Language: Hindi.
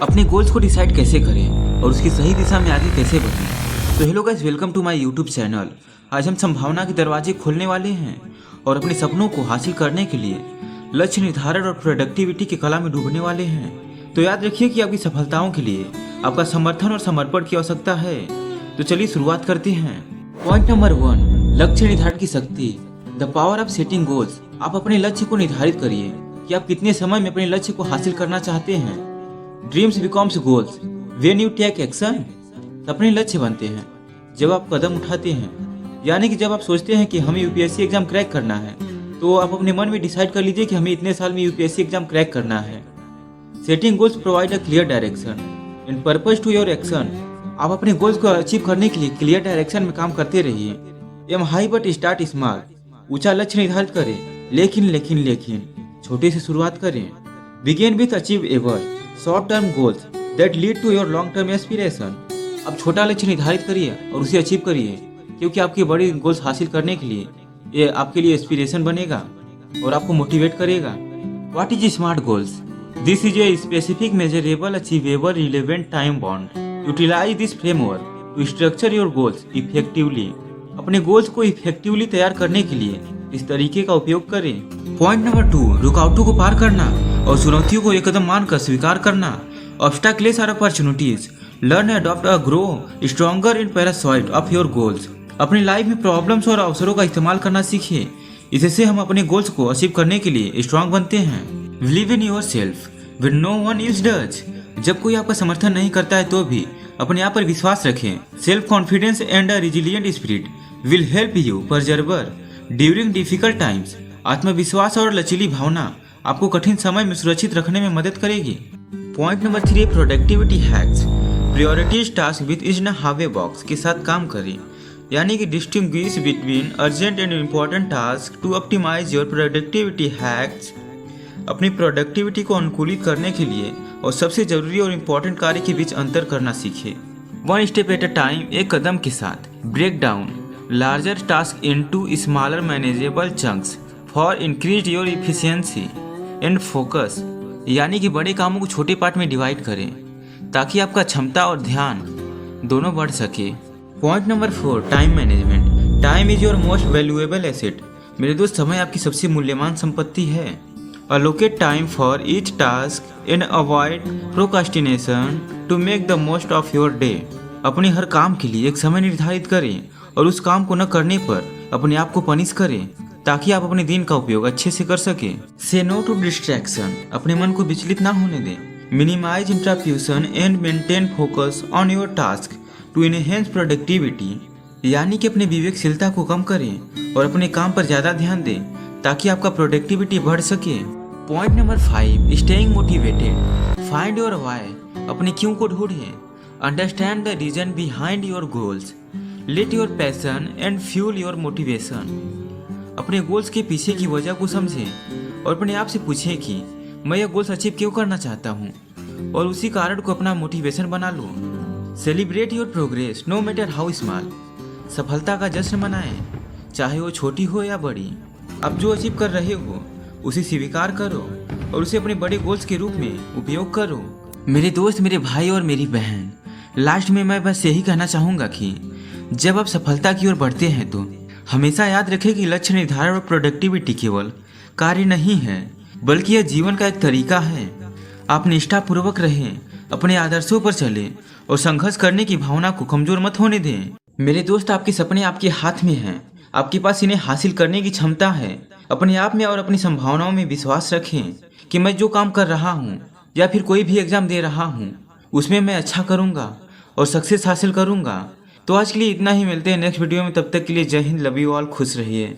अपने गोल्स को डिसाइड कैसे करें और उसकी सही दिशा में आगे कैसे बढ़ें। तो hello guys, welcome to my YouTube channel. आज हम संभावना के दरवाजे खोलने वाले हैं और अपने सपनों को हासिल करने के लिए लक्ष्य निर्धारण और प्रोडक्टिविटी की कला में डूबने वाले हैं। तो याद रखिए कि आपकी सफलताओं के लिए आपका समर्थन और समर्पण की आवश्यकता है। तो चलिए शुरुआत करते हैं। पॉइंट नंबर 1, लक्ष्य निर्धारण की शक्ति, the power of setting goals. आप अपने लक्ष्य को निर्धारित करिए कि आप कितने समय में अपने लक्ष्य को हासिल करना चाहते हैं। Dreams becomes goals when you take action. अपने लक्ष्य बनते हैं जब आप कदम उठाते हैं, यानी कि जब आप सोचते हैं कि हमें यूपीएससी एग्जाम क्रैक करना है तो आप अपने मन में डिसाइड कर लीजिए कि हमें इतने साल में यूपीएससी एग्जाम क्रैक करना है। Setting goals provide a clear direction and purpose to your action. आप अपने गोल्स को अचीव करने के लिए क्लियर डायरेक्शन में काम करते रहिए। Aim high but start small. ऊंचा लक्ष्य निर्धारित करें लेकिन छोटे से शुरुआत करें। Begin with achievable short term goals that lead to your long term aspiration. अब छोटा लक्ष्य निर्धारित करिए और उसे अचीव करिए, क्योंकि आपके बड़े गोल्स हासिल करने के लिए ये आपके लिए एस्पिरेशन बनेगा और आपको मोटिवेट करेगा। What is smart goals? This is a specific measurable achievable relevant time bound. Utilise this framework to structure your goals effectively. अपने गोल्स को इफेक्टिवली तैयार करने के लिए इस तरीके का उपयोग करें। पॉइंट नंबर 2, रुकावटों को पार करना और चुनौतियों को एक कदम मानकर स्वीकार करना। Obstacles are opportunities. Learn, adopt और grow stronger in parasite of your goals. अपनी लाइफ में प्रॉब्लम्स और अवसरों का इस्तेमाल करना सीखिए। इससे हम अपने गोल्स को अचीव करने के लिए स्ट्रांग बनते हैं। Believe in your self when no one is does. जब कोई आपका समर्थन नहीं करता है तो भी अपने आप पर विश्वास रखें। Self confidence and a resilient spirit will help you persevere during difficult times. आत्मविश्वास और लचीली भावना आपको कठिन समय में सुरक्षित रखने में मदद करेगी। Point number 3, productivity hacks. Prioritise task with Eisenhower box के साथ काम करें, यानी कि distinguish between urgent and important task to optimise your productivity hacks. अपनी प्रोडक्टिविटी को अनुकूलित करने के लिए और सबसे जरूरी और इम्पोर्टेंट कार्य के बीच अंतर करना सीखें। One step at a time, एक कदम के साथ। Break down larger task into smaller manageable chunks for increase your efficiency and focus. यानी कि बड़े कामों को छोटे पार्ट में डिवाइड करें ताकि आपका क्षमता और ध्यान दोनों बढ़ सके। Point number 4, time management. Time is your most valuable asset. मेरे दोस्त, समय आपकी सबसे मूल्यवान संपत्ति है। Allocate time for each task and avoid procrastination to make the most of your day. अपने हर काम के लिए एक समय निर्धारित करें और उस काम को न करने पर अपने आप को पनिश करें ताकि आप अपने दिन का उपयोग अच्छे से कर सकें। से नो टू डिस्ट्रैक्शन। अपने मन को विचलित ना होने दें। Minimise interruption and maintain focus on your task to enhance productivity. यानी कि अपने विवेकशीलता को कम करें और अपने काम पर ज्यादा ध्यान दें ताकि आपका प्रोडक्टिविटी बढ़ सके। Point number 5, staying motivated. Find your why. अपने क्यों को ढूंढें। Understand the reason behind your goals. Let your passion and fuel your motivation. अपने गोल्स के पीछे की वजह को समझें और अपने आप से पूछें कि मैं यह गोल्स अचीव क्यों करना चाहता हूँ और उसी कारण को अपना मोटिवेशन बना लूँ। Celebrate your progress no matter how small. सफलता का जश्न मनाएं, चाहे वो छोटी हो या बड़ी। आप जो अचीव कर रहे हो उसे स्वीकार करो और उसे अपने बड़े गोल्स के रूप में उपयोग करो। मेरे दोस्त, मेरे भाई और मेरी बहन, लास्ट में मैं बस यही कहना चाहूँगा कि जब आप सफलता की ओर बढ़ते हैं तो हमेशा याद रखें कि लक्ष्य निर्धारण और प्रोडक्टिविटी केवल कार्य नहीं है, बल्कि यह जीवन का एक तरीका है। आप निष्ठापूर्वक रहें, अपने आदर्शों पर चलें और संघर्ष करने की भावना को कमजोर मत होने दें। मेरे दोस्त, आपके सपने आपके हाथ में हैं। आपके पास इन्हें हासिल करने की क्षमता है। अपने आप में और अपनी संभावनाओं में विश्वास रखें कि मैं जो काम कर रहा हूँ या फिर कोई भी एग्जाम दे रहा हूँ उसमें मैं अच्छा करूँगा और सक्सेस हासिल करूँगा। तो आज के लिए इतना ही। मिलते हैं नेक्स्ट वीडियो में। तब तक के लिए जय हिंद, लव यू ऑल, खुश रहिए।